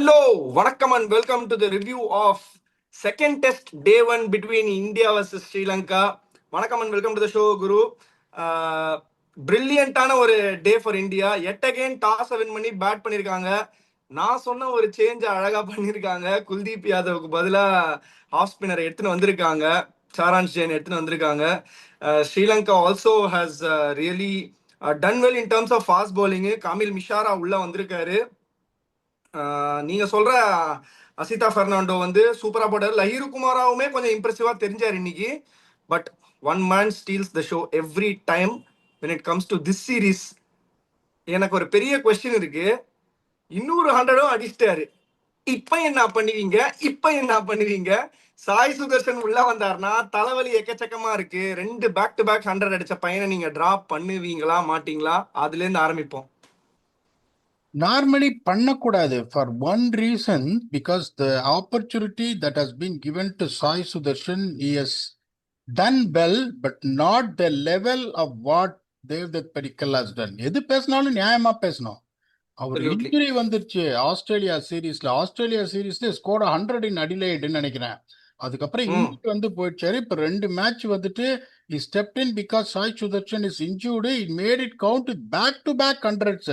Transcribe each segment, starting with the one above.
Hello, Vanakkam and welcome to the review of second test day one between India versus Sri Lanka. Vanakkam and welcome to the show, Guru. Brilliant-ஆன ஒரு day for India. Yet again toss win பண்ணி bat பண்ணியிருக்காங்க. நான் சொன்ன ஒரு change அழகா பண்ணியிருக்காங்க. குல்தீப் யாதவுக்கு பதிலாக ஆஃப் ஸ்பின்னரை எடுத்துன்னு வந்திருக்காங்க. சாரான்ஷ் ஜெயின் எடுத்துன்னு வந்திருக்காங்க. Sri Lanka also has really done well in terms of fast bowling. Kamil Mishara உள்ள வந்திருக்காரு. நீங்க சொல்ற அசிதா பெர்னாண்டோ வந்து சூப்பரா போட்டார். லஹீரு குமாராவுமே கொஞ்சம் இம்ப்ரெசிவா தெரிஞ்சார் இன்னைக்கு. But one man Steeles the show every time when it comes to this series. எனக்கு ஒரு பெரிய கொஸ்டின் இருக்கு. இன்னொரு 100 அடிச்சிட்டாரு. இப்ப என்ன பண்ணுவீங்க? சாய் சுதர்ஷன் உள்ள வந்தார்னா தலைவலி எக்கச்சக்கமா இருக்கு. 2 பேக் டு பேக் 100 அடிச்ச பையனை நீங்க டிராப் பண்ணுவீங்களா மாட்டீங்களா? அதுல இருந்து ஆரம்பிப்போம். Normally பண்ணக்கூடாது for one reason, because the opportunity that has been given to Sai Sudarshan, he has done well, but not the level of what Devdutt Padikkal has done. எது பேசினாலும் நியாயமா பேசணும். அவர் இன்ஜுரி வந்துருச்சு ஆஸ்திரேலியா சீரீஸ்ல ஸ்கோர் 100 இன் அடிலைடுன்னு நினைக்கிறேன். அதுக்கப்புறம் injury வந்து போயிடுச்சாரு. இப்ப 2 மேட்ச் வந்துட்டு he stepped in because Sai Sudarshan is injured. He made it count with back-to-back hundreds.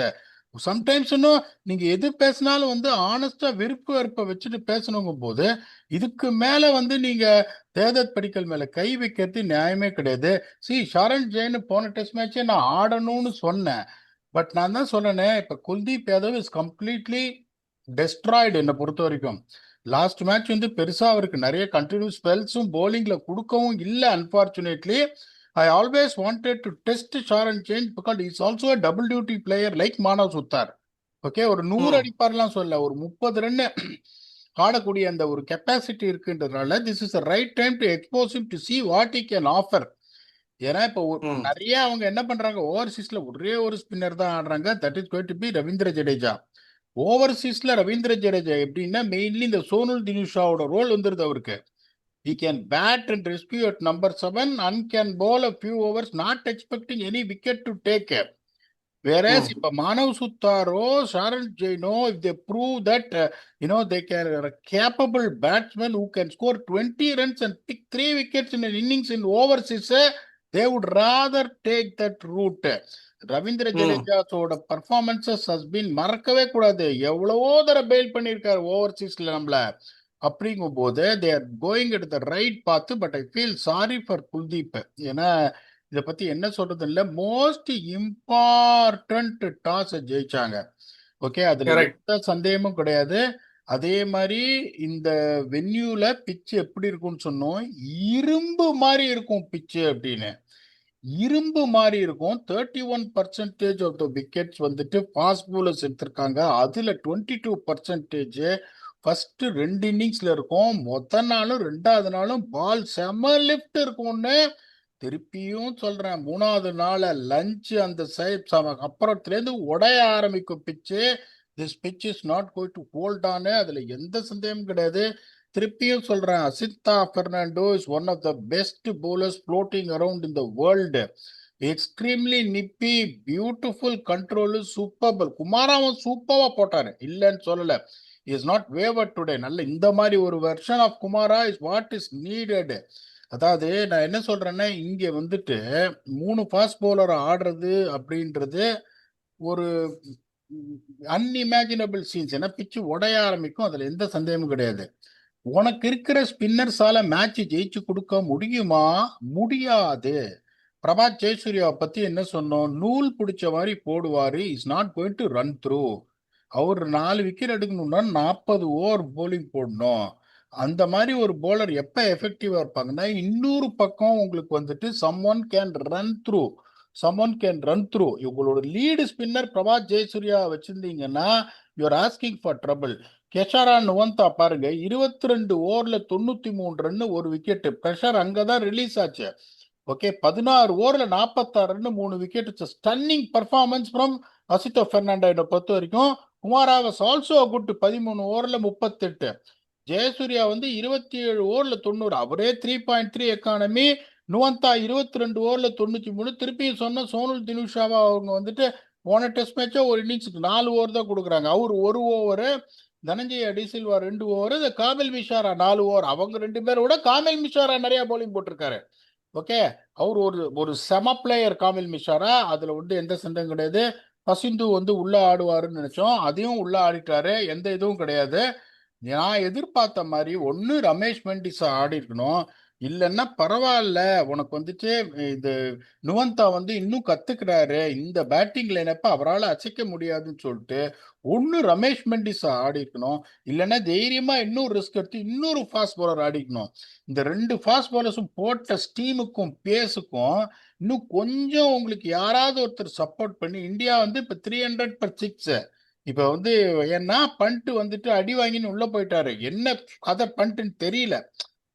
Sometimes இன்னும் நீங்க எது பேசினாலும் வந்து ஆனஸ்டா விருப்பு வெறுப்பை வச்சுட்டு பேசணுங்க போது இதுக்கு மேல வந்து நீங்க தேவதத் படிக்கல் மேல கை வைக்கிறது நியாயமே கிடையாது. சாரன்ஷ் ஜெயின் போன டெஸ்ட் மேட்சே நான் ஆடணும்னு சொன்னேன். பட் நான் தான் சொன்னேன், இப்ப Kuldeep Yadav is completely destroyed என்னை பொறுத்த வரைக்கும். லாஸ்ட் மேட்ச் வந்து பெருசா அவருக்கு நிறைய கண்டினியூஸ் ஸ்பெல்ஸும் போலிங்ல கொடுக்கவும் இல்லை. Unfortunately I always wanted to test Saransh Jain because he is also a double duty player like Manav Suttar. Okay, ஒரு 100 அடிப்பார்லாம் சொல்ல, ஒரு 30 ரன் ஆடக்கூடிய அந்த ஒரு கெப்பாசிட்டி இருக்குன்றதுனால this is right time to expose him to see what he can offer. ஏன்னா இப்போ நிறைய அவங்க என்ன பண்றாங்க, ஓவர்சீஸ்ல ஒரே ஒரு ஸ்பின்னர் தான் ஆடுறாங்க. That is going to be Ravindra Jadeja. ஓவர்சீஸ்ல ரவீந்திர ஜடேஜா எப்படின்னா மெயின்லி இந்த சோனுல் தினுஷாவோட ரோல் வந்துருது அவருக்கு. He can bat and rescue at number 7 and can bowl a few overs, not expecting any wicket to take. Whereas if Manav Suttaro, Saransh Jaino, if they prove that they are a capable batsman who can score 20 runs and pick 3 wickets in an innings in overseas, they would rather take that route. Ravindra Jadeja's performances has been மறக்கவே கூடாது. எவ்வளவோ தர fail பண்ணியிருக்காரு ஓவர்சீஸ்ல நம்மள. அப்படிங்கும் போது they are going at the right path, but I feel sorry for Kuldeep. ஏன்னா இதை பத்தி என்ன சொல்றது இல்லை, மோஸ்ட் இம்பார்ட்டன்ட் டாஸ் ஜெயிச்சாங்க. ஓகே, அதுல எந்த சந்தேகமும் கிடையாது. அதே மாதிரி இந்த வென்யூல பிச்சு எப்படி இருக்கும்னு சொன்னோம், இரும்பு மாதிரி இருக்கும் பிச்சு அப்படின்னு. இரும்பு மாதிரி இருக்கும். 31% ஆஃப் த விக்கெட்ஸ் வந்துட்டு ஃபாஸ்ட் பவுலர்ஸ் எடுத்திருக்காங்க. அதுல 22% ஃபர்ஸ்ட் 2 இன்னிங்ஸ்ல இருக்கும். மொத்த நாளும் 2வது நாளும் பால் செம லிஃப்ட் இருக்கும்னு திருப்பியும் சொல்றேன். 3வது நாள் லஞ்ச் அந்த சைட் அப்புறத்துலேருந்து உடைய ஆரம்பிக்கும் pitch. This pitch is not going to hold on. அதுல எந்த சந்தேகமும் கிடையாது. திருப்பியும் சொல்றேன், Asitha Fernando is one of the best bowlers floating around in the world. Extremely nippy, beautiful control, super. குமாராவும் சூப்பரா போட்டாரு, இல்லைன்னு சொல்லல. is not wavered today. நல்ல இந்த மாதிரி ஒரு version of Kumara is what is needed. அதாவது நான் என்ன சொல்றேன்னா, இங்க வந்துட்டு 3 ஃபாஸ்ட் பவுலர் ஆடுறது அப்படின்றது ஒரு அன்இமேஜினபிள் சீன்ஸ். ஏன்னா பிச்சு உடைய ஆரம்பிக்கும், அதுல எந்த சந்தேகமும் கிடையாது. உனக்கு இருக்கிற ஸ்பின்னர்ஸால மேட்ச் ஜெயிச்சு கொடுக்க முடியுமா? முடியாது. பிரபாத் ஜெயசூர்யாவை பத்தி என்ன சொன்னோம், நூல் பிடிச்ச மாதிரி போடுவாரு. Is not going to run through. அவர் 4 விக்கெட் எடுக்கணும்னா 40 ஓவர் போலிங் போடணும். அந்த மாதிரி ஒரு போலர் எப்ப எஃபெக்டிவா இருப்பாங்கன்னா, இன்னொரு பக்கம் உங்களுக்கு வந்துட்டு someone can run through. இவங்களோட லீடு ஸ்பின்னர் பிரபாத் ஜெயசூர்யா வச்சிருந்தீங்கன்னா you are asking for trouble. Keshara Nuwantha பாருங்க, 22 ஓவர்ல 93 ரன், ஒரு விக்கெட். பிரஷர் அங்கதான் ரிலீஸ் ஆச்சு. ஓகே, 16 ஓவர்ல 46 run, 3 wicket. Stunning performance from Asitha Fernando பொறுத்த வரைக்கும். குமாரா வாஸ் ஆல்சோ குட், 13 ஓவர்ல 38. ஜெயசூர்யா வந்து 27 ஓவர்ல 90, அவரே 3.3 எக்கானமி. நுவந்தா 22 ஓவர்ல 93. திருப்பியும் சொன்ன சோனுல் தினுஷாவா அவங்க வந்துட்டு போன டெஸ்ட் மேட்சா ஒரு இன்னிங்ஸுக்கு 4 ஓவர் தான் கொடுக்குறாங்க. அவர் 1 over. Dhananjaya de Silva 2 over, Kamil Mishara 4 over. அவங்க 2 பேரோட காமில் மிஷாரா நிறைய பவுலிங் போட்டிருக்காரு. ஓகே, அவர் ஒரு ஒரு செம பிளேயர் காமில் மிஷாரா, அதுல வந்து எந்த சண்டையும் கிடையாது. பசிந்து வந்து உள்ள ஆடுவாருன்னு நினைச்சோம், அதையும் உள்ள ஆடிட்டாரு, எந்த இதுவும் கிடையாது. நான் எதிர்பார்த்த மாதிரி ஒன்னு ரமேஷ் மெண்டிஸா ஆடி இருக்கணும், இல்லைன்னா பரவாயில்ல உனக்கு வந்துட்டு இது நுவந்தா வந்து இன்னும் கத்துக்கிறாரு, இந்த பேட்டிங் லைனப்ப அவரால் அசைக்க முடியாதுன்னு சொல்லிட்டு ஒன்னு ரமேஷ் மெண்டிஸா ஆடி இருக்கணும், இல்லைன்னா தைரியமா இன்னொரு ரிஸ்க் எடுத்து இன்னொரு ஃபாஸ்ட் பவுலர் ஆடிக்கணும். இந்த 2 ஃபாஸ்ட் பவுலர்ஸும் போட்ட ஸ்டீமுக்கும் பேஸுக்கும் இன்னும் கொஞ்சம் உங்களுக்கு யாராவது ஒருத்தர் சப்போர்ட் பண்ணி, இந்தியா வந்து இப்ப 300/6. இப்ப வந்து ஏன்னா பண்ட் வந்துட்டு அடி வாங்கின்னு உள்ள போயிட்டாரு, என்ன கதை பண்ட்டுன்னு தெரியல.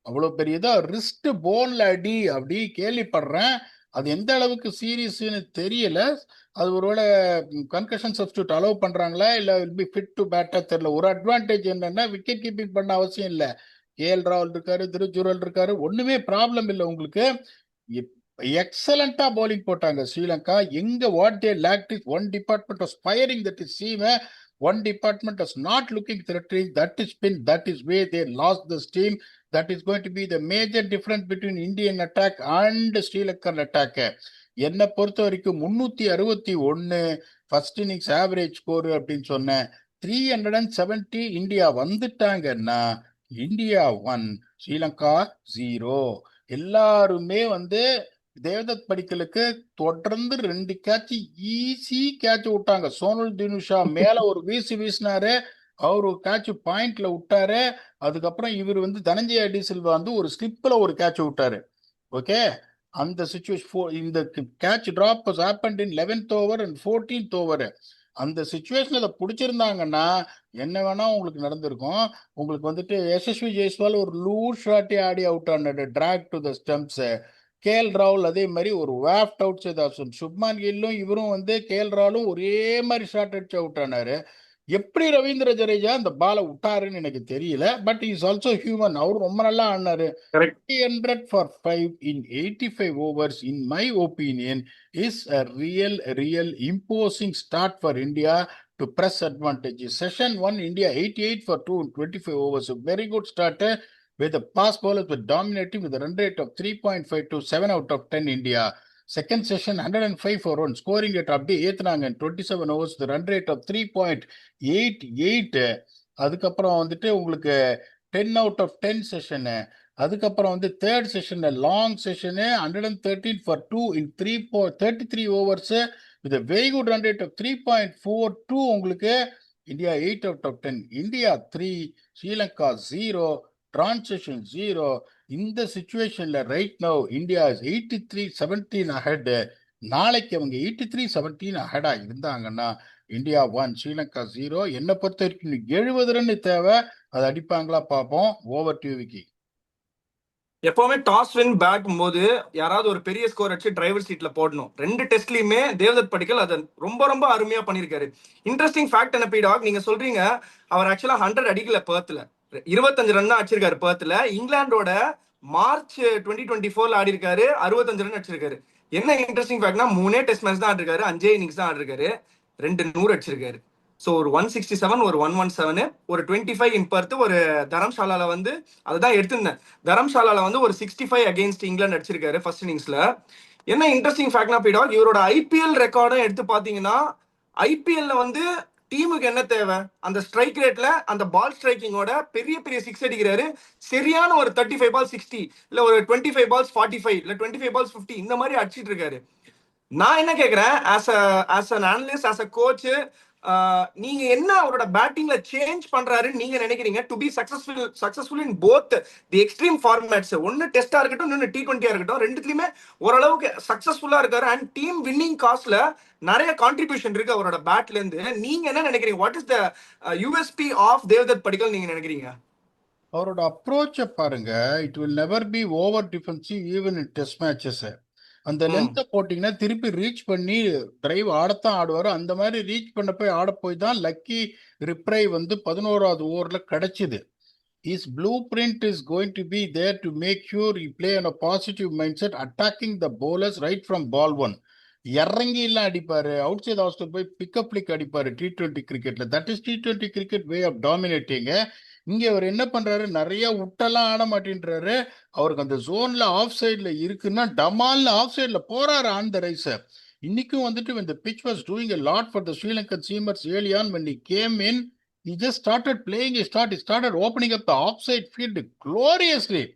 அவ்வளவு பெரிய இதா ரிஸ்ட் போன்ல அடி அப்படி கேள்விப்படுறேன். அது எந்த அளவுக்கு சீரியஸ்னு தெரியல. அது ஒருவேளை கன்கஷன் சப்ஸ்டியூட் அலோவ் பண்றாங்களா இல்ல வில் பி ஃபிட் டு பேட்டா தெரியல. ஒரு அட்வான்டேஜ் என்னன்னா விக்கெட் கீப்பிங் பண்ண அவசியம் இல்லை. கேஎல் ராகுல் இருக்காரு, திருஜுரல் இருக்காரு, ஒண்ணுமே ப்ராப்ளம் இல்லை உங்களுக்கு. எக்ஸலண்டா பவுலிங் போட்டாங்க ஸ்ரீலங்கா. எங்க what they lacked is one department of firing, that is seam. One department is not looking threatening. That is where they lost this team. That is going to be the major difference between Indian attack and Sri Lankan attack. என்னை பொறுத்த வரைக்கும் 361 first innings average score அப்படின்னு சொன்னேன். 370 India வந்துட்டாங்கன்னா India 1, Sri Lanka 0. எல்லாருமே வந்து தேவதத் படிக்கலுக்கு தொடர்ந்து 2 catch easy catch விட்டாங்க. சோனல் தினுஷா மேல ஒரு வீசினாரு, அவர் ஒரு கேட்ச் பாயிண்ட்ல விட்டாரு. அதுக்கப்புறம் இவர் வந்து தனஞ்சய டிசில்வா வந்து ஒரு ஸ்லிப்ல ஒரு கேட்ச் விட்டாரு. ஓகே, அந்த சிச்சுவேஷன் இந்த catch drop was happened in 11th over and 14th over. அந்த சுச்சுவேஷன் அதை பிடிச்சிருந்தாங்கன்னா என்ன வேணா உங்களுக்கு நடந்திருக்கும். உங்களுக்கு வந்துட்டு யசஸ்வி ஜெய்ஸ்வால் ஒரு லூஸ் ஷாட்டே ஆடி அவுட் ஆனாரு, drag to the stumps. KL ராகுல் அதே மாதிரி ஒரு வேஃப்ட் அவுட் செய்தார். சுப்மான் கில்லும் இவரும் வந்து கேஎல் ராகுலும் ஒரே மாதிரி ஷாட் அடிச்சு அவுட் ஆனாரு. எப்படி ரவீந்திர ஜடேஜா அந்த பாலை விட்டாருன்னு எனக்கு தெரியல. பட் இஸ் ஆல்சோ ஹியூமன், அவரு ரொம்ப நல்லா ஆடினாரு. 300 for 5 in 85 overs, in my opinion, is a real imposing start for India to press advantage. Session 1, India 88 for 2 in 25 overs. A very good start with the fast bowlers were dominating with a run rate of 3.5 to 7 out of 10 India. Second session 105 for 1, scoring rate அப்படியே ஏத்துனாங்க. 27 overs, the run rate of 3.88. அதுக்கப்புறம் வந்துட்டு உங்களுக்கு 10 out of 10 session. அதுக்கப்புறம் வந்து third session long session 113 for 2 in 33 overs with a very good run rate of 3.42. உங்களுக்கு India 8 out of 10, India 3, Sri Lanka 0, transition 0. இந்த சிச்சுவேஷன்ல right now India is 83-17 ahead. நாளைக்கு அவங்க 83-17 ahead இருந்தாங்கன்னா இந்தியா 1, ஸ்ரீலங்கா 0. என்னை பொறுத்த வரைக்கும் 70 ரன் தேவை, அது அடிப்பாங்களா பார்ப்போம். Over to Vicky. எப்பவுமே டாஸ் வின் பேட் போது யாராவது ஒரு பெரிய ஸ்கோர் அடிச்சு டிரைவர் சீட்ல போடணும். 2 டெஸ்ட்லயுமே தேவதத் படிக்கல் அதை ரொம்ப ரொம்ப அருமையா பண்ணிருக்காரு. இன்ட்ரெஸ்டிங் ஃபேக்ட் என்ன பீடாக், நீங்க சொல்றீங்க அவர் ஆக்சுவலா 100 அடிக்கல பெர்த்ல, 25 ரன் தான் அடிச்சிருக்காரு பெர்த்ல. இங்கிலாந்தோட மார்ச் 2024 ஆடி இருக்காரு, 65 ரன் அடிச்சிருக்காரு. என்ன இன்ட்ரெஸ்டிங் ஃபேக்ட்னா 3 டெஸ்ட் மேட்ச் தான் ஆடிருக்காரு, 5 இன்னிங்ஸ் தான் ஆடிருக்காரு, 2 100 அடிச்சிருக்காரு. ஸோ ஒரு 167, ஒரு 117, ஒரு 25 இன் பர்த், ஒரு தரம்சாலால வந்து அதுதான் எடுத்திருந்தேன். தரம்சாலால வந்து ஒரு 65 அகேன்ஸ்ட் இங்கிலாந்து அடிச்சிருக்காரு ஃபர்ஸ்ட் இன்னிங்ஸ்ல. என்ன இன்ட்ரெஸ்டிங் ஃபேக்ட்னா பீடாக், இவரோட ஐபிஎல் ரெக்கார்டும் எடுத்து பாத்தீங்கன்னா ஐபிஎல்ல வந்து டீமுக்கு என்ன தேவை, அந்த ஸ்ட்ரைக் ரேட்ல அந்த பால் ஸ்ட்ரைக்கிங்கோட பெரிய பெரிய சிக்ஸ் அடிக்கிறாரு. சரியான ஒரு 35 பால் 60, இல்ல ஒரு 25 பால்ஸ் 45, இல்ல 25 பால்ஸ் 50, இந்த மாதிரி அடிச்சிட்டு இருக்காரு. நான் என்ன கேக்குறேன், as an analyst, as a coach, நீங்க என்ன அவரோட பேட்டிங்ல சேஞ்ச் பண்றாருன்னு நீங்க நினைக்கிறீங்க to be successful in both the extreme formats? ஒன்னு டெஸ்டா இருக்கட்டும், இன்னொன்னு T20 இருக்கட்டும், ரெண்டுத்துலயுமே ஓரளவுக்கு சக்சஸ்ஃபுல்லா இருக்காரு. அண்ட் டீம் வின்னிங் காஸ்ட்ல நிறைய கான்ட்ரிபியூஷன் இருக்கு அவரோட பேட்ல இருந்து. நீங்க என்ன நினைக்கிறீங்க? What is the USP of Devdutt Padikkal நீங்க நினைக்கிறீங்க? அவரோட அப்ரோச்சை பாருங்க, it will never be over defensive even in test matches. அந்த லென்த்தை போட்டிங்கன்னா திருப்பி ரீச் பண்ணி டிரைவ் ஆடத்தான் ஆடுவார். அந்த மாதிரி ரீச் பண்ண போய் ஆட போய் தான் லக்கி ரிப்ரை வந்து 11வது ஓவரில் கிடைச்சிது. His blueprint is going to be there to make sure he play on a positive mindset, attacking the bowlers right from ball 1. இறங்கி எல்லாம் அடிப்பாரு, அவுட் சைட் ஹாஸ்டல் போய் பிக்கப் பிளிக் அடிப்பாரு T20 கிரிக்கெட்ல. That is T20 cricket way of dominating. இங்க அவர் என்ன பண்றாரு, நிறைய விட்டெல்லாம் ஆட மாட்டேன்றாரு. அவருக்கு அந்த ஜோன்ல ஆஃப் சைட்ல இருக்குன்னா டமால்னு ஆஃப் சைட்ல போறாரு ஆன் த ரைஸ். இன்னைக்கும் வந்துட்டு when the pitch was doing a lot for the Sri Lankan seamers early on, when he came in, he just started playing he started opening up the offside field gloriously.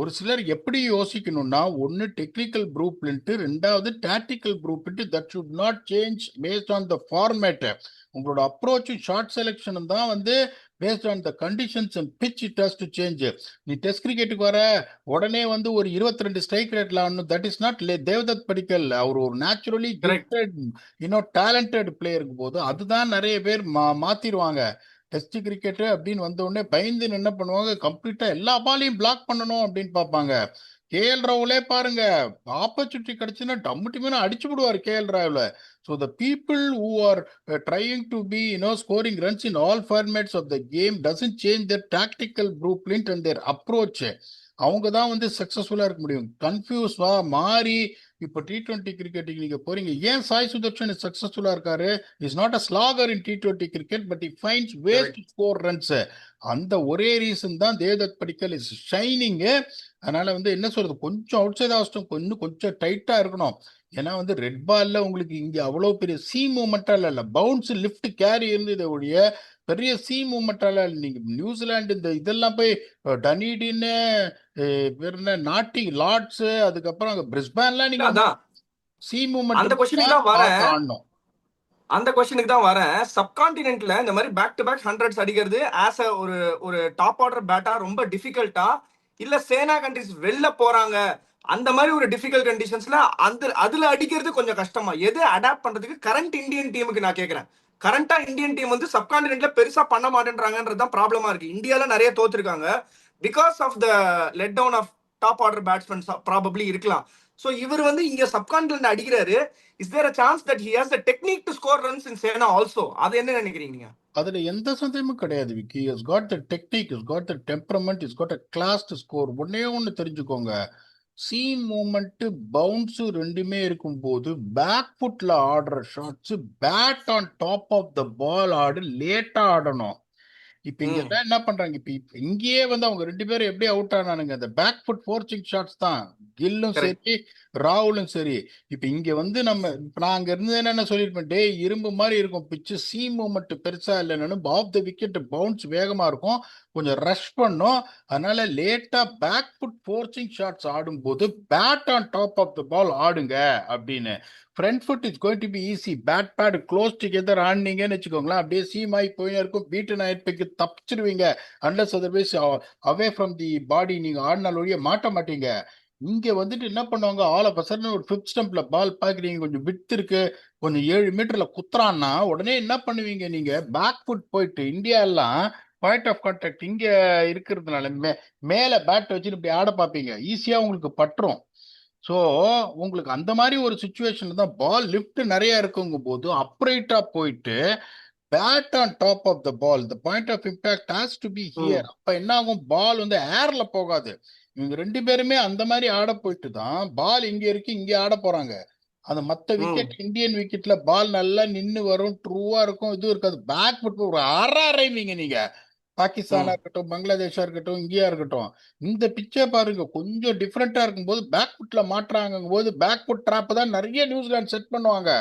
ஒரு சிலர் எப்படி யோசிக்கணும்னா, ஒன்னு technical blueprint, ரெண்டாவது tactical blueprint. That should not change based on the format. உங்களோட அப்ரோச்சும் shot செலெக்ஷனும் தான் வந்து based on the conditions and pitch it has to change. நீ டெஸ்ட் கிரிக்கெட்டுக்கு வர உடனே வந்து ஒரு 22 ஸ்ட்ரைக் ரேட்ல ஆடணும். That is not Devdutt Padikkal. அவர் ஒரு நேச்சுரலி கரெக்ட். கிஃப்டட் டேலண்டட் பிளேயருக்கு போது அதுதான் நிறைய பேர் மாத்திருவாங்க. டெஸ்ட் கிரிக்கெட் அப்படின்னு வந்த உடனே பயந்து என்ன பண்ணுவாங்க, கம்ப்ளீட்டா எல்லா பாலையும் பிளாக் பண்ணணும் அப்படின்னு பார்ப்பாங்க. KL ராகுலே பாருங்க, ஆப்பர்ச்சுனிட்டி கிடைச்சுன்னா டம்மு டிம்முன்னு அடிச்சு விடுவார் KL ராகுல. So the people who are trying to be scoring runs in all formats of the game doesn't change their tactical blueprint and their approach. அவங்க தான் வந்து சக்சஸ்ஃபுல்லா இருக்க முடியும். கன்ஃபியூஸ்வா மாறி இப்போ T20 கிரிக்கெட்டுக்கு நீங்க போறீங்க. ஏன் சாய் சுதர்ஷன் சக்சஸ்ஃபுல்லா இருக்காரு? Is not a slogger in T20 cricket, but he finds ways to score runs. அந்த ஒரே ரீசன் தான் தேவ்தத் படிக்கல் இஸ் ஷைனிங். அதனால வந்து என்ன சொல்றது, கொஞ்சம் அவுட் சைட் ஆஸ்டம் கொஞ்சம் டைட்டா இருக்கணும். ஏன்னா வந்து ரெட் பால்ல உங்களுக்கு இங்க அவ்வளவு பெரிய சி மூமெண்டா இல்ல, பவுன்ஸ் லிஃப்ட் கேரி இருந்தது ஒழிய பெரிய சி மூமெண்டால. நீங்க நியூசிலாந்து இந்த இதெல்லாம் போய் டனீடின்னு பேர் என்ன நாட்டி லார்ட்ஸ், அதுக்கப்புறம் அங்க பிரிஸ்பேன்லாம் நீங்க அதான் சி மூமெண்ட் அந்த கொஸ்டினுக்கு தான் பார்த்து வரேன். ஆடணும். அந்த கொஸ்டினுக்கு தான் வரேன். சப்கான்டினென்ட்ல இந்த மாதிரி பேக் டு பேக் ஹண்ட்ரட்ஸ் அடிக்கிறது ஆஸ் அ ஒரு டாப் ஆர்டர் பேட்டா ரொம்ப டிஃபிகல்ட்டா, இல்ல சேனா கண்ட்ரிஸ் வெளில போறாங்க அந்த மாதிரி ஒரு டிஃபிகல்ட் கண்டிஷன்ஸ்ல அதுல அடிக்கிறது கொஞ்சம் கஷ்டமா, எது அடாப்ட் பண்றதுக்கு கரண்ட் இந்தியன் டீமுக்கு நான் கேட்கறேன். கரண்டா இந்தியன் டீம் வந்து சப்கான்டினென்ட்ல பெருசா பண்ண மாட்டேன்றாங்கன்றது தான் ப்ராப்ளமா இருக்கு. இந்தியால நிறைய தோத்துருக்காங்க because of the let down of top order batsman probably இருக்கலாம். ஸோ இவர் வந்து இங்க சப்கான்டினென்ட் அடிக்கிறாரு. Is there a chance that he has the technique to score runs in SENA also? அது என்ன நினைக்கிறீங்க நீங்க? அதுல எந்த சந்தேகமும் கிடையாது Vicky. Is got the technique, is got the temperament, is got a class to score. ஒன்னே ஒன்னு தெரிஞ்சுக்கோங்க, சீம் மூமெண்ட் பவுன்ஸ் ரெண்டுமே இருக்கும் போது பேக் ஃபுட்ல ஆடுற shots, bat on top of the ball ஆடு லேட்டா ஆடணும். இப்ப இங்க தான் என்ன பண்றாங்க, இப்ப இங்கேயே வந்து அவங்க ரெண்டு பேரும் எப்படி அவுட் ஆனானுங்க, அந்த பேக் ஃபுட் ஃபோர்சிங் ஷாட்ஸ் தான். கில்லும் கரெக்ட். சரி, ராகுலும் சரி. இப்ப இங்க வந்து நான் அங்க இருந்து என்ன சொல்லிருப்பேன், டே இரும்பு மாதிரி இருக்கும் பிச்சு, சி மூமெண்ட் பெருசா இல்லைன்னு, ஆஃப் த விக்கெட் பவுன்ஸ் வேகமா இருக்கும், கொஞ்சம் ரஷ் பண்ணும். அதனால லேட்டா பேக் ஃபுட் ஃபோர்சிங் ஷாட்ஸ் ஆடும் போது bat on top of the ball ஆடுங்க அப்படின்னு. Front foot is going to be easy. Bat pad close together ஆடினீங்கன்னு வச்சுக்கோங்களேன், அப்படியே சீமாய் போயினே இருக்கும், பீட்டன் ஆயிரத்துக்கு தப்பிச்சிருவீங்க. Unless otherwise away from the body நீங்க ஆடினால ஒழிய மாட்ட மாட்டீங்க. இங்க வந்துட்டு என்ன பண்ணுவாங்க, ஆல் ஆஃப் சடன் ஒரு ஃபிஃப்த் ஸ்டம்ப்ல பால் பாக்குறீங்க, கொஞ்சம் விட்டு இருக்கு, கொஞ்சம் 7 மீட்டர்ல குத்துறான்னா உடனே என்ன பண்ணுவீங்க, நீங்க பேக் ஃபுட் போயிட்டு இந்தியா எல்லாம் பாயிண்ட் ஆஃப் கான்டாக்ட் இங்க இருக்கிறதுனால மேல பேட் வச்சுட்டு இப்படி ஆட பார்ப்பீங்க, ஈஸியா உங்களுக்கு பற்றும். ஸோ உங்களுக்கு அந்த மாதிரி ஒரு சுச்சுவேஷன்ல தான் பால் லிஃப்ட் நிறைய இருக்குங்கும் போது அப்ரைட்டா போயிட்டு bat on top of the ball, the point of impact has to be here. அப்ப என்ன ஆகும், பால் வந்து ஏர்ல போகாது. இவங்க ரெண்டு பேருமே அந்த மாதிரி ஆட போயிட்டு தான் பால் இங்க இருக்கு இங்க ஆட போறாங்க. அந்த மத்த விக்கெட் இந்தியன் விக்கெட்ல பால் நல்லா நின்று வரும், ட்ரூவா இருக்கும், இதுவும் இருக்காது. பேக் ஃபுட் ஒரு அரைவீங்க நீங்க. பாகிஸ்தானா இருக்கட்டும், பங்களாதேஷா இருக்கட்டும், இந்தியா இருக்கட்டும், இந்த பிச்சை பாருங்க கொஞ்சம் டிஃப்ரெண்டா இருக்கும்போது பேக் ஃபுட்ல மாற்றாங்க போது பேக் ஃபுட் ட்ராப் தான் நிறைய நியூசிலாந்து செட் பண்ணுவாங்க.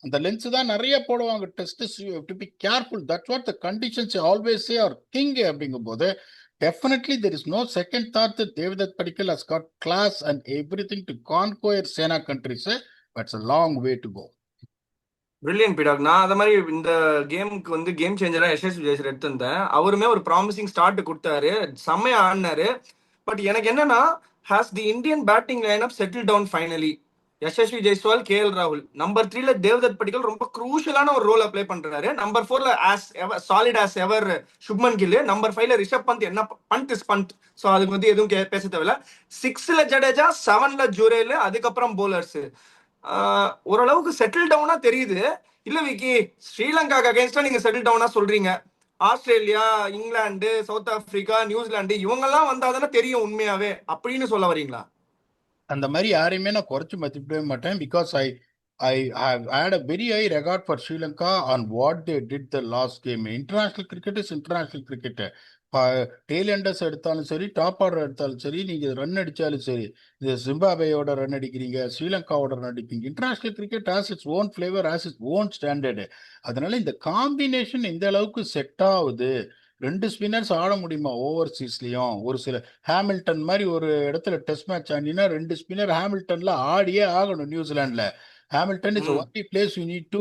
அந்த லென்ஸ் தான் நிறைய போடுவாங்க. Test to be careful. That's what the conditions always say are king. அப்படிங்கும் போது definitely there is no second thought that Devdutt Padikkal has got class and everything to conquer Sena countries. But it's a long way to go. Brilliant பிடாக். நான் அந்த மாதிரி இந்த கேமுக்கு வந்து game சேஞ்சரா Yashasvi ஜெயசர் எடுத்திருந்தேன். அவருமே ஒரு ப்ராமிசிங் ஸ்டார்ட் கொடுத்தாரு, செம்மையா ஆடினாரு. பட் எனக்கு என்னன்னா, has the Indian batting line up settle down finally? Yashasvi Jaiswal, KL ராகுல். நம்பர் 3ல தேவ்தத் படிக்கல் ரொம்ப குரூஷியலான ஒரு ரோல் ப்ளே பண்றாரு. நம்பர் 4ல as ever solid as ever Shubman Gill. Number 5ல ரிஷப் பந்த். என்ன பந்த் இஸ் பந்த், ஸோ அதுக்கு வந்து எதுவும் பேச தேவையில்ல. 6ல ஜடேஜா, 7ல ஜுரேல், அதுக்கப்புறம் போலர்ஸ். ஓரளவுக்கு செட்டில் டவுனா தெரியுது. இல்ல விக்கி, ஸ்ரீலங்காக்கு அகைன்ஸ்டா நீங்க செட்டில் டவுனா சொல்றீங்க. Australia, England, south Africa, New Zealand இவங்கெல்லாம் வந்தாதானே தெரியும் உண்மையாவே அப்படின்னு சொல்ல வரீங்களா? அந்த மாதிரி யாரையுமே நான் குறைச்சு மதிப்பிடவே மாட்டேன். Because I have had a very high regard for Sri Lanka on what they did the last game. International cricket is international cricket. Tail Ender's எடுத்தாலும் சரி, டாப் ஆர்டர் எடுத்தாலும் சரி, நீங்கள் ரன் அடித்தாலும் சரி, இது ஜிம்பாபேயோட ரன் அடிக்கிறீங்க, ஸ்ரீலங்காவோட ரன் அடிப்பீங்க. International cricket has its own flavour, has its own standard. அதனால இந்த காம்பினேஷன் எந்த அளவுக்கு செட் ஆகுது, ரெண்டு ஸ்பின்னர்ஸ் ஆட முடியுமா ஓவர்சீஸ்லயும்? ஒரு சில ஹாமில்டன் மாதிரி ஒரு இடத்துல டெஸ்ட் மேட்ச் ஆடினா ரெண்டு ஸ்பின்னர் ஹாமில்டன்ல ஆடியே ஆகணும். நியூசிலாந்துல Hamilton is only place you need two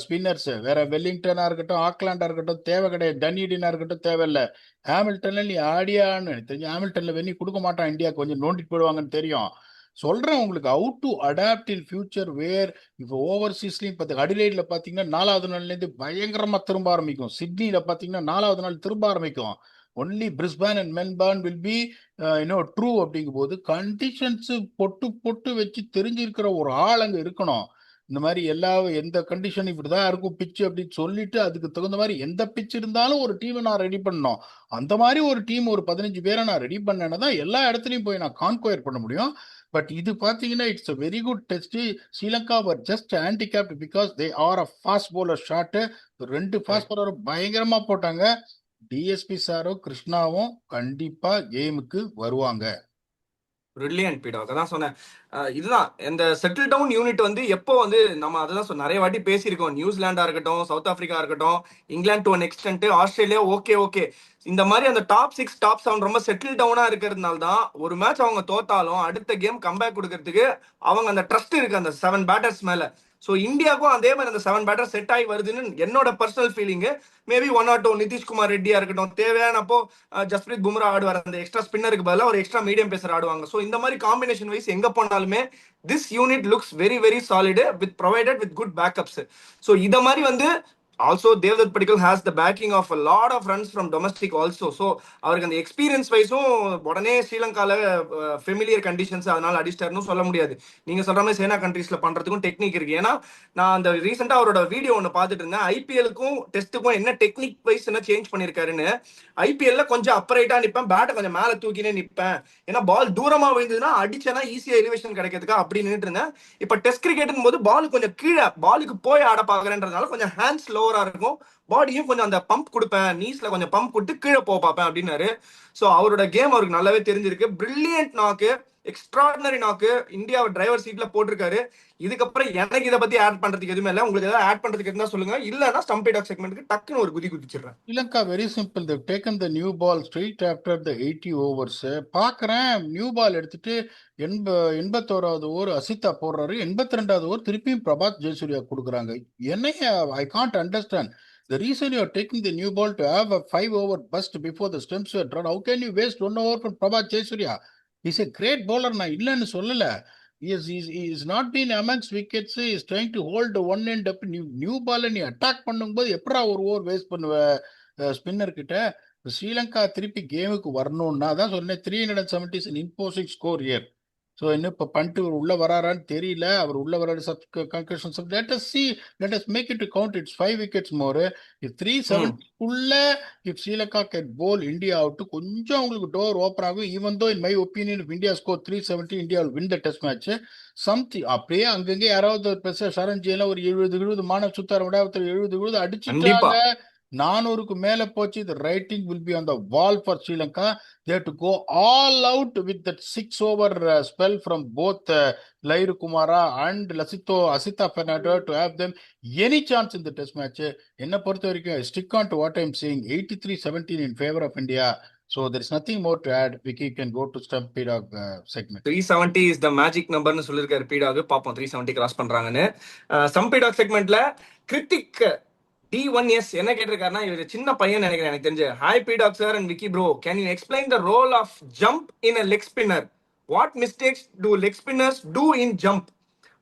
spinners. வேற வெல்லிங்டனா இருக்கட்டும், ஆக்லாண்டா இருக்கட்டும் தேவை கிடையாது, டன்இடினா இருக்கட்டும் தேவையில்லை. ஹாமில்டன்ல நீ ஆடியான்னு தெரிஞ்சு ஹாமில்டன்ல வெண்ணி கொடுக்க மாட்டான், இந்தியா கொஞ்சம் நோண்டிட்டு போயிடுவாங்கன்னு தெரியும். சொல்றேன் உங்களுக்கு, how to adapt in future. Where இப்போ ஓவர்சீஸ்லயும் பார்த்து அடிலைட்ல பாத்தீங்கன்னா 4வது நாள்ல இருந்து பயங்கரமா திரும்ப ஆரம்பிக்கும். சிட்னில பாத்தீங்கன்னா 4வது நாள் திரும்ப ஆரம்பிக்கும். Only Brisbane and Melbourne will be true. அப்படிங்கும் போது கண்டிஷன்ஸ் பொட்டு பொட்டு வச்சு தெரிஞ்சிருக்கிற ஒரு ஆள் அங்க இருக்கணும். இந்த மாதிரி எந்த கண்டிஷன் இப்படிதான் இருக்கும் பிச்சு அப்படின்னு சொல்லிட்டு அதுக்கு தகுந்த மாதிரி எந்த பிச் இருந்தாலும் ஒரு டீமை நான் ரெடி பண்ணணும். அந்த மாதிரி ஒரு டீம் ஒரு 15 பேரை நான் ரெடி பண்ணேன்னா தான் எல்லா இடத்துலையும் போய் நான் கான்கொயர் பண்ண முடியும். பட் இது பார்த்தீங்கன்னா it's a very good test. Sri Lanka were just handicapped because they are a fast bowler short. ரெண்டு ஃபாஸ்ட் பவுலர் பயங்கரமா போட்டாங்க. டிஎஸ்பி சாரும் கிருஷ்ணாவும் கண்டிப்பா கேமுக்கு வருவாங்க. Brilliant feedback. அதான் சொன்னேன். இதுதான் இந்த செட்டில் டவுன் யூனிட் வந்து எப்போ வந்து நம்ம அதெல்லாம் நிறைய வாட்டி பேசியிருக்கோம். நியூசிலாண்டா இருக்கட்டும், சவுத் ஆப்பிரிக்கா இருக்கட்டும், England to an extent, Australia okay okay. இந்த மாதிரி அந்த டாப் 6 டாப் 7 ரொம்ப செட்டில் டவுனா இருக்கிறதுனால தான் ஒரு மேட்ச் அவங்க தோத்தாலும் அடுத்த கேம் கம்பேக் கொடுக்கறதுக்கு அவங்க அந்த ட்ரஸ்ட் இருக்கு அந்த 7 பேட்டர்ஸ் மேல. ஸோ இந்தியாவுக்கும் அதே மாதிரி அந்த 7 பேட்டர் செட் ஆகி வருதுன்னு என்னோட personal feeling. Maybe 1 or 2 Nitish Kumar ரெட்டியா இருக்கட்டும், தேவையானப்போ ஜஸ்பிரீத் பும்ரா ஆடுவார், அந்த எக்ஸ்ட்ரா ஸ்பின்னருக்கு பதிலாக ஒரு எக்ஸ்ட்ரா மீடியம் பேசர் ஆடுவாங்க. ஸோ இந்த மாதிரி காம்பினேஷன் வைஸ் எங்க போனாலுமே this unit looks very very solid with provided with good backups. So இத மாதிரி வந்து also Devdutt Padikkal has the backing of a lot of runs from domestic also. So அவருக்கு அந்த எக்ஸ்பீரியன்ஸ் வைஸும் உடனே ஸ்ரீலங்கால ஃபெமிலியர் கண்டிஷன்ஸ் அதனால அடிஸ்டர்னு சொல்ல முடியாது. நீங்க சொல்ற மாதிரி சேனா கண்ட்ரீஸ்ல பண்றதுக்கும் டெக்னிக் இருக்கு. ஏன்னா நான் அந்த ரீசெண்டா அவரோட வீடியோ ஒன்று பார்த்துட்டு இருந்தேன். ஐபிஎலுக்கும் டெஸ்ட்டுக்கும் என்ன டெக்னிக் வைஸ் என்ன சேஞ்ச் பண்ணிருக்காருன்னு. ஐபிஎல்ல கொஞ்சம் அப்ரைட்டா நிப்பேன், பேட்டை கொஞ்சம் மேல தூக்கினே நிப்பேன், ஏன்னா பால் தூரமா விழுந்ததுன்னா அடிச்சேன்னா ஈஸியா எலிவேஷன் கிடைக்கிறதுக்கா அப்படி நின்றுட்டு இருந்தேன். இப்ப டெஸ்ட் கிரிக்கெட்டும் போது பால் கொஞ்சம் கீழே பாலுக்கு போய் ஆட பாக்குறேன்றதுனால கொஞ்சம் ஹேண்ட்ஸ் லோவரா இருக்கும், பாடியும் கொஞ்சம் அந்த பம்ப் கொடுப்பேன், நீஸ்ல கொஞ்சம் பம்ப் கொடுத்து கீழே போக பார்ப்பேன் அப்படின்னாரு. ஸோ அவரோட கேம் அவருக்கு நல்லாவே தெரிஞ்சிருக்கு. பிரில்லியன்ட் நாக்கு, எக்ஸ்ட்ராடினரி நாக்கு, இந்தியாவை டிரைவர் சீட்ல போட்டிருக்காரு. இதுக்கப்புறம் எனக்கு இதை பத்தி ஆட் பண்றதுக்கு எதுவுமே இல்லை. உங்களுக்கு ஏதாவது ஆட் பண்றதுக்கு இருந்தா சொல்லுங்க, இல்லைன்னா ஸ்டம்ப் டாக் செக்மெண்ட்டுக்கு டக்குன்னு ஒரு குதி குதிச்சிடுறேன். Lanka, very simple. They've taken the new ball straight after the 80 overs. பார்க்குறேன் நியூ பால் எடுத்துட்டு 81வது ஓவர் அசிதா போடுறாரு, 82வது ஓவர் திருப்பியும் பிரபாத் ஜெயசூர்யா கொடுக்குறாங்க. என்னைய I can't understand. The reason you are taking the new ball to have a 5-over burst before the Stumps were drawn. How can you waste 1 over from Prabhat Jaiswal? He's a great bowler. நான் இல்லைன்னு சொல்லல. He is not been amongst wickets. He is trying to hold the one end up. New ball நீ attack பண்ணும்போது எப்படா ஒரு over waste பண்ணுவ spinner கிட்ட? ஸ்ரீலங்கா திருப்பி கேமுக்கு வரணும்னா தான் சொன்னேன். 370 is an imposing score here. So இன்னும் இப்போ பண்ணிட்டு உள்ள வராரான்னு தெரியல. அவர் உள்ள வராரு concussion. Let us see, let us make it to count. It's 5 wickets more. If 370 உள்ள if Sri Lanka can bowl India out, கொஞ்சம் அவங்களுக்கு டோர் ஓப்பன் ஆகும். Even though in my opinion if India score 370, India will win the test match. Something அப்படியே அங்கங்கே யாராவது சரண் ஜெயில ஒரு 70 மானவ சுத்தார விட 70 அடிச்சுட்டாங்க. 400க்கு மேல போச்சு. The writing will be on the wall for Sri Lanka. They have to go all out with that 6-over spell from both Lahiru, Kumara and Asitha Fernando to have them any chance in the test match. என்ன பொறுத்த வரைக்கும் I stick on to what I'm saying. 83-17 in favor of India. So there is nothing more to add. Vicky, you can go to Stump Pdogg segment. 370 is the magic numberன்னு சொல்லியிருக்காரு பீடாக். பாப்போம் 370 cross பண்றாங்கன்னு. Stump பீடாக் செக்மெண்ட்ல Hrithik D1S என்ன கேட்டிருக்காருன்னா, இவர் சின்ன பையன் நினைக்கிறேன் எனக்கு தெரிஞ்சு. Hi PDogg sir and Vicky bro, can you explain the role of jump in a leg spinner? What mistakes do leg spinners do in jump?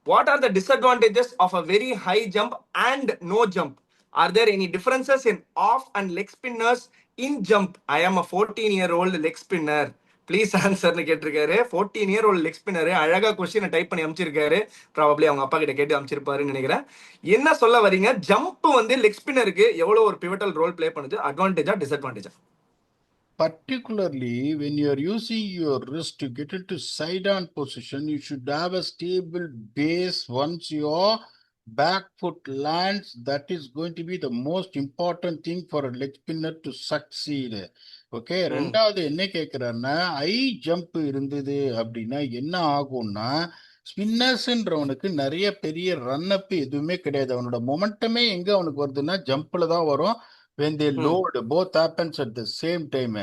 What are the disadvantages of a very high jump and no jump? Are there any differences in off and leg spinners in jump? I am a 14-year-old leg spinner. Please ஆன்சர்னு கேட்டிருக்காரு. 14-year-old leg spinner அழகா கொஸ்டினை type பண்ணி அமைச்சிருக்காரு. Probably அவங்க அப்பா கிட்ட கேட்டு அமைச்சிருப்பாருன்னு நினைக்கிறேன். என்ன சொல்ல வரீங்க? ஜம்ப் வந்து லெக் ஸ்பின்னருக்கு எவ்வளவு ஒரு பிவட்டல் ரோல் பிளே பண்ணுது? அட்வான்டேஜா டிஸ்அட்வான்டேஜா? particularly when you are using your wrist to get into side on position, you should have a stable base. Once your back foot lands, that is going to be the most important thing for a leg spinner to succeed. Okay, ம் ரெண்டாவது என்ன கேட்கிறாருன்னா, high jump இருந்தது அப்படின்னா என்ன ஆகும்னா, ஸ்பின்னர்ஸ்ன்றவனுக்கு நிறைய பெரிய run அப் எதுவுமே கிடையாது. அவனோட மொமெண்டமே எங்க அவனுக்கு வருதுன்னா ஜம்ப்ல தான் வரும். when they ம் load both happens at the same time.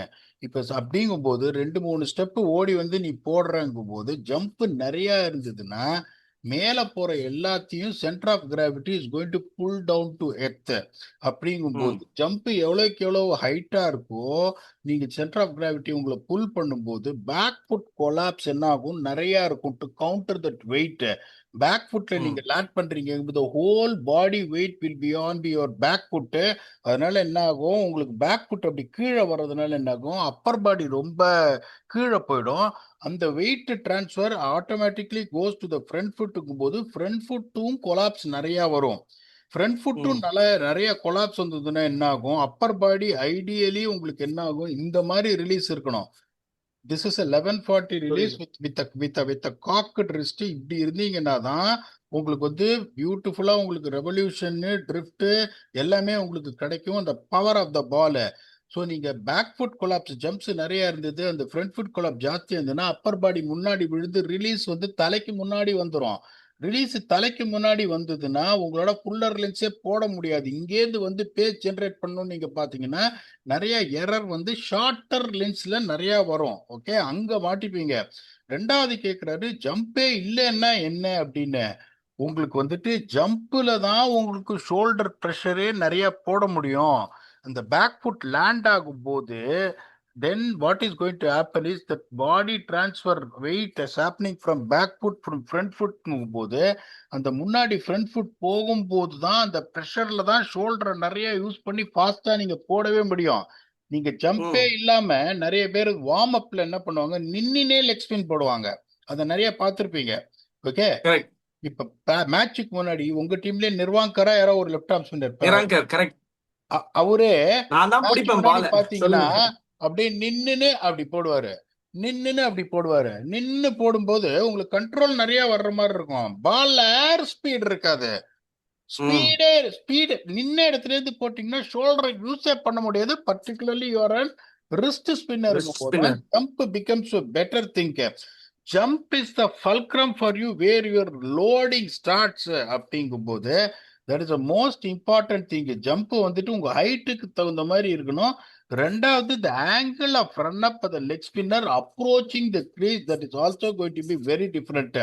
இப்ப அப்படிங்கும்போது 2 3 ஸ்டெப் ஓடி வந்து நீ போடுறங்கும் போது ஜம்ப் நிறைய இருந்ததுன்னா மேல போற எல்லாத்தையும் centre of gravity is going to pull down to earth. அப்படிங்கும்போது ம் ஜம்ப் எவ்வளவுக்கு எவ்வளவு ஹைட்டா இருக்கோ நீங்க சென்டர் ஆஃப் கிராவிட்டி உங்களை புல் பண்ணும்போது பேக் ஃபுட் கொலாப்ஸ் என்ன ஆகும், நிறைய இருக்கும். To counter that weight, back ஃபுட்ல ம் நீங்க லேண்ட் பண்றீங்க, the whole body weight will be on your back foot. அதனால என்ன ஆகும், உங்களுக்கு பேக் ஃபுட் அப்படி கீழே வர்றதுனால என்ன ஆகும், அப்பர் பாடி ரொம்ப கீழே போயிடும். அந்த weight transfer automatically goes to the front ஃபுட்டுக்கும் போது ஃப்ரண்ட் ஃபுட்டும் கொலாப்ஸ் நிறைய வரும். ஃப்ரண்ட் ஃபுட்டும் ம் நிறைய கொலாப்ஸ் வந்ததுன்னா என்ன ஆகும், அப்பர் பாடி ஐடியலி உங்களுக்கு என்ன ஆகும், இந்த மாதிரி ரிலீஸ் இருக்கணும். திஸ் இஸ் 1140 ரிலீஸ் புரியுது. With cocked wrist. இப்படி இருந்தீங்கன்னா தான் உங்களுக்கு வந்து பியூட்டிஃபுல்லா உங்களுக்கு ரெவல்யூஷன் ட்ரிஃப்ட் எல்லாமே உங்களுக்கு கிடைக்கும், அந்த power of the ball. So நீங்க பேக் ஃபுட் கொலாப்ஸ் ஜம்ப்ஸ் நிறைய இருந்தது, அந்த ஃப்ரண்ட் ஃபுட் கொலாப் ஜாஸ்தியா இருந்ததுன்னா அப்பர் பாடி முன்னாடி விழுந்து ரிலீஸ் வந்து தலைக்கு முன்னாடி வந்துடும். ரிலீஸ் தலைக்கு முன்னாடி வந்ததுன்னா உங்களோட ஃபுல்லர் லென்ஸே போட முடியாது. இங்கேருந்து வந்து பேஜ் ஜென்ரேட் பண்ணணும்னு நீங்க பாத்தீங்கன்னா நிறைய எரர் வந்து ஷார்ட்டர் லென்ஸ்ல நிறைய வரும். ஓகே, அங்க மாட்டிப்பீங்க. ரெண்டாவது கேட்கிறாரு ஜம்பே இல்லைன்னா என்ன அப்படின்னு. உங்களுக்கு வந்துட்டு ஜம்ப்ல தான் உங்களுக்கு ஷோல்டர் ப்ரெஷரே நிறைய போட முடியும். அந்த பேக் ஃபுட் லேண்ட் ஆகும் போது then what is going to happen is that body transfer weight is happening from back foot from front foot போது அந்த முன்னாடி ஃப்ரண்ட் ஃபுட் போகும்போது தான் அந்த ப்ரெஷர்ல தான் ஷோல்டரை நிறைய யூஸ் பண்ணி ஃபாஸ்டா நீங்க போடவே முடியும். நீங்க ஜம்பே ம் இல்லாம நிறைய பேர் வார்ம் அப்ல என்ன பண்ணுவாங்க, நின்னுனே லெக் ஸ்பின் போடுவாங்க. அதை நிறைய பார்த்திருப்பீங்க. Okay, correct. இப்ப மேட்சுக்கு முன்னாடி உங்க டீம்லயே நிர்வாங்கரா யாரோ ஒரு லெஃப்ட் ஆர்ம் ஸ்பின்னர் இருப்பாரு. நிராங்கர் கரெக்ட். அவரே நான் தான் மேட்ச் பிடிப்பேன் முன்னாடி பால. பாத்தீங்கன்னா சொல்லுங்க. அப்படியே நின்னுன்னு அப்படி போடுவாரு, நின்னுன்னு அப்படி போடுவாரு. நின்னு போடும்போது உங்களுக்கு கண்ட்ரோல் நிறைய வர்ற மாதிரி இருக்கும். பால்ல ஏர் ஸ்பீட் இருக்காது. ம் ஸ்பீடு நின்ன இடத்துல இருந்து போட்டீங்கன்னா ஷோல்டரை யூஸே பண்ண முடியாது. பர்டிகுலர்லி யுவர் ரிஸ்ட் ஸ்பின்னருக்கும் போது spinner. Jump becomes better thing. Jump is the fulcrum for you where your loading starts. அப்படிங்கும் போது that is the most important thing. Jump வந்துட்டு உங்க ஹைட்டுக்கு தகுந்த மாதிரி இருக்கணும். ரெண்டாவது the angle of run up the leg spinner approaching the crease, that is also going to be very different.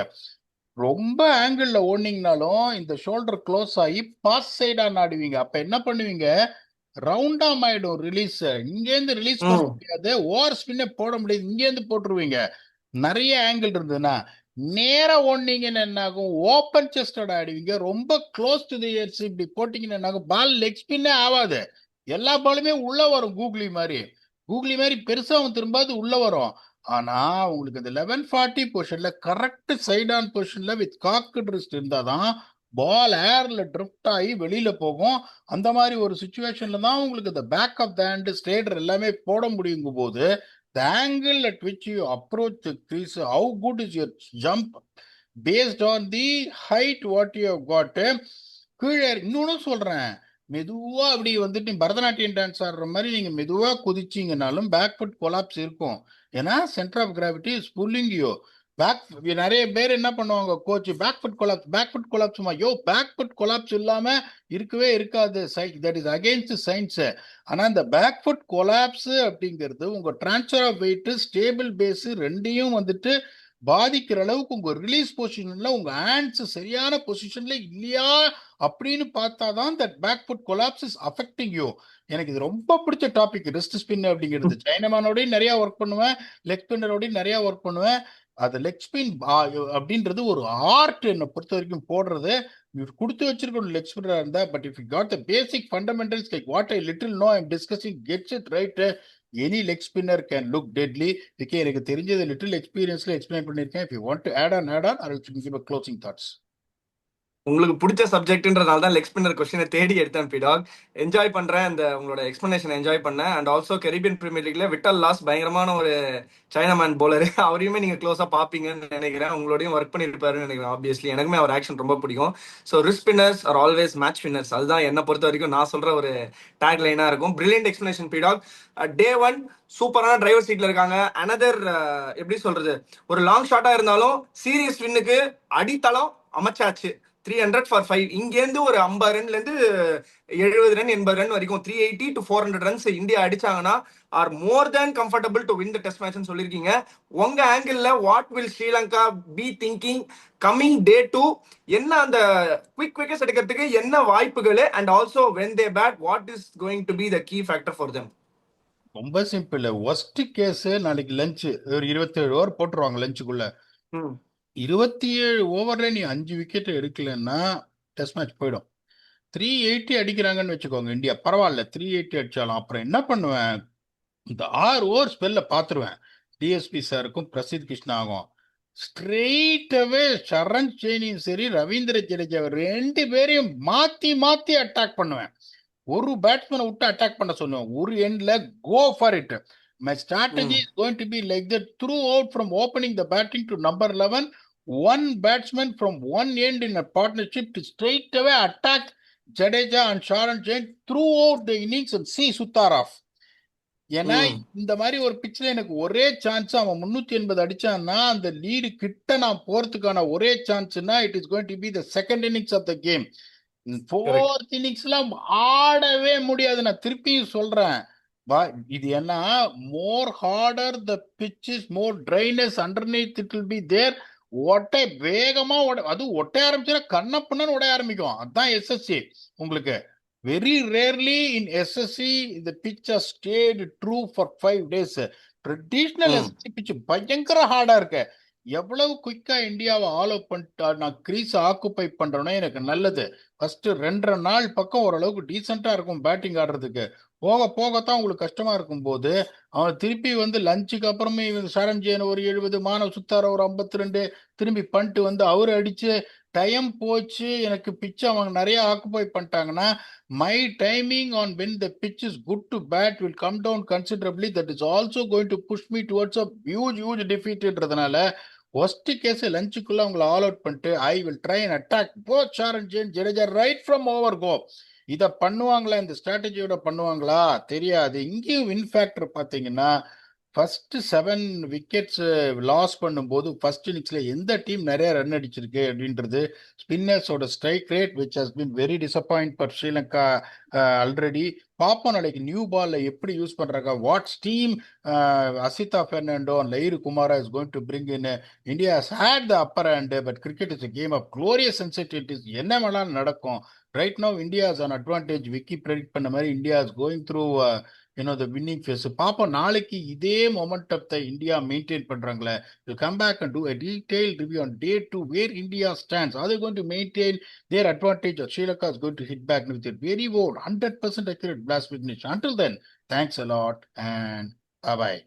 ரொம்ப ஆங்கிள் ஓடினீங்கனாலும் இந்த ஷோல்டர் க்ளோஸ் ஆகி பாஸ் சைடா நாடுவீங்க. அப்ப என்ன பண்ணுவீங்க, ரவுண்டா ஆயிடும் ரிலீஸ். இங்கேருந்து ரிலீஸ் பண்ண ம் முடியாது, ஓவர் ஸ்பின்ன போட முடியாது, இங்கேருந்து போட்டுருவீங்க. நிறைய ஆங்கிள் இருந்ததுன்னா நேரா ஓடுனீங்கன்னு என்ன ஆகும், ஓப்பன் செஸ்டோட ஆடுவீங்க. ரொம்ப க்ளோஸ் டு தி இயர்ஸ் இப்படி போட்டீங்கன்னு என்ன ஆகும், பால் லெக் ஸ்பின்னே ஆகாது. எல்லா பாலுமே உள்ள வரும், கூகுளி மாதிரி பெருசாவும் திரும்பாது உள்ள வரும். ஆனா உங்களுக்கு இந்த 1140 பொசிஷன்ல கரெக்ட் சைட் ஆன் பொசிஷன்ல வித் காக்கட் ரிஸ்ட் இருந்தாதான் பால் ஏர்ல ட்ரிஃப்ட் ஆகி வெளியில போகும். அந்த மாதிரி ஒரு சுச்சுவேஷன்ல தான் உங்களுக்கு இந்த back of the hand strider எல்லாமே போட முடியுங்கும் போது the angle at which you approach the crease, how good is your jump based on the height what you have got. கீழே இன்னொன்னு சொல்றேன், மெதுவா அப்படி வந்துட்டு பரதநாட்டியம் டான்ஸ் ஆடுற மாதிரி நீங்க மெதுவா குதிச்சீங்கனாலும் பேக் ஃபுட் கொலாப்ஸ் இருக்கும். ஏன்னா centre of gravity is pulling you back. நிறைய பேர் என்ன பண்ணுவாங்க, coach back foot collapse yo back foot collapse இல்லாம இருக்கவே இருக்காது, தட் இஸ் அகெயின்ஸ்ட் சயின்ஸ். ஆனா இந்த பேக் ஃபுட் கொலாப்ஸ் அப்படிங்கிறது உங்க transfer of weight stable base ரெண்டையும் வந்துட்டு பாதிக்கிற அளவுக்கு உங்க ரிலீஸ் பொசிஷன்ல உங்க ஹேண்ட்ஸ் சரியான பொசிஷன்ல இல்லையா அப்படின்னு பார்த்தாதான் that back foot collapse is affecting you. எனக்கு இது ரொம்ப பிடிச்ச டாபிக் ரிஸ்ட் ஸ்பின் அப்படிங்கிறது. சைனமானோடய நிறைய ஒர்க் பண்ணுவேன், லெக் ஸ்பின்னரோடய நிறைய ஒர்க் பண்ணுவேன். அது லெக் ஸ்பின் அப்படின்றது ஒரு ஆர்ட் என்னை பொறுத்த வரைக்கும் போடுறது. கொடுத்து வச்சிருக்கணும் லெக் ஸ்பின்னரா இருந்தா. But if you got the basic fundamentals like what I little no I'm discussing gets it right, any leg spinner can look deadly. Okay, எனக்கு தெரிஞ்சது லிட்டில் எக்ஸ்பீரியன்ஸ்ல எக்ஸ்பிளைன் பண்ணிருக்கேன். If you want to add on or will give closing thoughts. உங்களுக்கு பிடிச்ச சப்ஜெக்ட்ன்றதால தான் leg spinner கொஸ்டினை தேடி எடுத்தேன் பிடாக். என்ஜாய் பண்றேன் இந்த உங்களோட எக்ஸ்பிளனேஷன் என்ஜாய் பண்ணேன். அண்ட் ஆல்சோ கெரிபியன் பிரீமியர் லீக்ல விட்டல் லாஸ் பயங்கரமான ஒரு சைனாமேன் போலர். அவரையுமே நீங்க க்ளோஸா பாப்பீங்கன்னு நினைக்கிறேன். உங்களோடையும் ஒர்க் பண்ணிருப்பாருன்னு நினைக்கிறேன். ஆப்வியஸ்லி எனக்குமே அவர் ஆக்ஷன் ரொம்ப பிடிக்கும். So risk spinners are always match winners, அதுதான் என்னை பொறுத்த வரைக்கும் நான் சொல்ற ஒரு டேக் லைனா இருக்கும். Brilliant explanation PDogg. Day one சூப்பரான டிரைவர் சீட்ல இருக்காங்க. அனதர் எப்படி சொல்றது, ஒரு லாங் ஷாட்டா இருந்தாலும் சீரியஸ் வின்னுக்கு அடித்தளம் அமைச்சாச்சு. 300 ஃபார் 5. இங்கேருந்து ஒரு 50 ரன்ல இருந்து 70 ரன் 80 ரன் வரைக்கும் 380 to 400 ரன்ஸ் இந்தியா அடிச்சாங்கன்னா or more than comfortable to win the test match சொல்லியிருக்கீங்க. உங்க angle what will Sri Lanka be thinking coming day 2? என்ன அந்த குவிக் விக்கெட்ஸ் எடுக்கிறதுக்கு என்ன வாய்ப்புகள், and also when they bat what is going to be the key factor for them? ரொம்ப simple. Worst case நாளைக்கு lunch ஒரு 27 ஓவர் போட்டுருவாங்க லஞ்சுக்குள்ள. 27 ஓவர்ல நீ 5 விக்கெட் எடுக்கலன்னா டெஸ்ட் மேட்ச் போயிடும். 380 அடிக்கிறாங்கன்னு வச்சுக்கோங்க இந்தியா, பரவாயில்ல 380 அடிச்சாலும் அப்புறம் என்ன பண்ணுவேன், இந்த 6 ஓவர் ஸ்பெல்ல பார்த்துருவேன். டிஎஸ்பி சாருக்கும் பிரசித் கிருஷ்ணாகும் ஸ்ட்ரெயிட்டாவே சரண் ஜெயினையும் சரி ரவீந்திர ஜடேஜா ரெண்டு பேரையும் மாத்தி மாத்தி அட்டாக் பண்ணுவேன். ஒரு பேட்ஸ்மேனை விட்டு அட்டாக் பண்ண சொல்லுவேன். ஒரு எண்ட்ல go for it. My strategy is going to be like that throughout from opening the batting to number 11. One batsman from one end in a partnership to straight away attack Jadeja and Saransh throughout the innings and see Sutar off. ஏன்னா இந்த மாதிரி ஒரு பிச்சில் எனக்கு ஒரே chance, அவன் 380 அடிச்சான்னா அந்த lead கிட்ட நான் போறதுக்கான ஒரே சான்ஸ்னா it is going to be the second innings of the game. Fourth இன்னிங்ஸ்லாம் ஆடவே முடியாது. நான் திருப்பியும் சொல்றேன், இது என்ன more harder the pitch is more dryness underneath it will be there. ஒட்டை வேகமா அது ஒட்டைய ஆரம்பிச்சுன்னா கண்ணப்பண்ணு உடைய ஆரம்பிக்கும். அதுதான் எஸ்எஸ்சி. உங்களுக்கு வெரி ரேர்லி இன் எஸ்எஸ்சி இந்த pitch has stayed true for 5 days. Traditional SSC pitch பயங்கர ஹார்டா இருக்கு. எவ்வளவு குயிக்கா இந்தியாவை ஆல் அவுட் பண்ணிட்டா நான் கிரீஸ் ஆக்குப்பை பண்றேன்னா எனக்கு நல்லது. ஃபர்ஸ்ட் 2.5 நாள் பக்கம் ஓரளவுக்கு டீசெண்டா இருக்கும் பேட்டிங் ஆடுறதுக்கு. போக போகத்தான் உங்களுக்கு கஷ்டமா இருக்கும் போது அவன் திருப்பி வந்து லஞ்சுக்கு அப்புறமே சரண் ஜெயின் ஒரு 70, மானவ் சுத்தார ஒரு 52 திரும்பி பண்ணிட்டு வந்து அவரு அடிச்சு டைம் போச்சு. எனக்கு பிச் அவங்க நிறைய ஆக்குப்பை பண்ணிட்டாங்கன்னா my timing on when the pitch is good to bat will come down considerably. That is also going to push me towards a huge defeatன்றதுனால ஒஸ்ட் கேஸ் லஞ்சுக்குள்ள அவங்களை ஆல் அவுட் பண்ணிட்டு I will try and attack both சரண் ஜெயின் Jadeja right from over go. இதை பண்ணுவாங்களா, இந்த ஸ்ட்ராட்டஜியோட பண்ணுவாங்களா தெரியாது. இங்கேயும் வின் ஃபேக்டர் பார்த்தீங்கன்னா ஃபர்ஸ்ட் 7 விக்கெட்ஸ் லாஸ் பண்ணும்போது ஃபர்ஸ்ட் இன்னிங்ஸ்ல எந்த டீம் நிறைய ரன் அடிச்சிருக்கு அப்படின்றது ஸ்பின்னர்ஸோட strike rate which has been very disappoint for Sri Lanka already. பாப்போம் நாளைக்கு நியூ பால்ல எப்படி யூஸ் பண்றாங்க, what team Asitha Fernando and Lahiru Kumara is going to bring in. India has had the upper hand but cricket is a game of glorious sensitivities. என்ன வேணாலும் நடக்கும். Right now India is on advantage. Vicky predict பண்ண மாதிரி India is going through the winning phase. பாப்போம் நாளைக்கு இதே மொமெண்டத்தை India maintain பண்றாங்களே. We'll come back and do a detailed review on day 2 where India stands. Are they going to maintain their advantage or Sri Lanka is going to hit back with a very bold 100% accurate blast finish? Until then, thanks a lot and bye bye.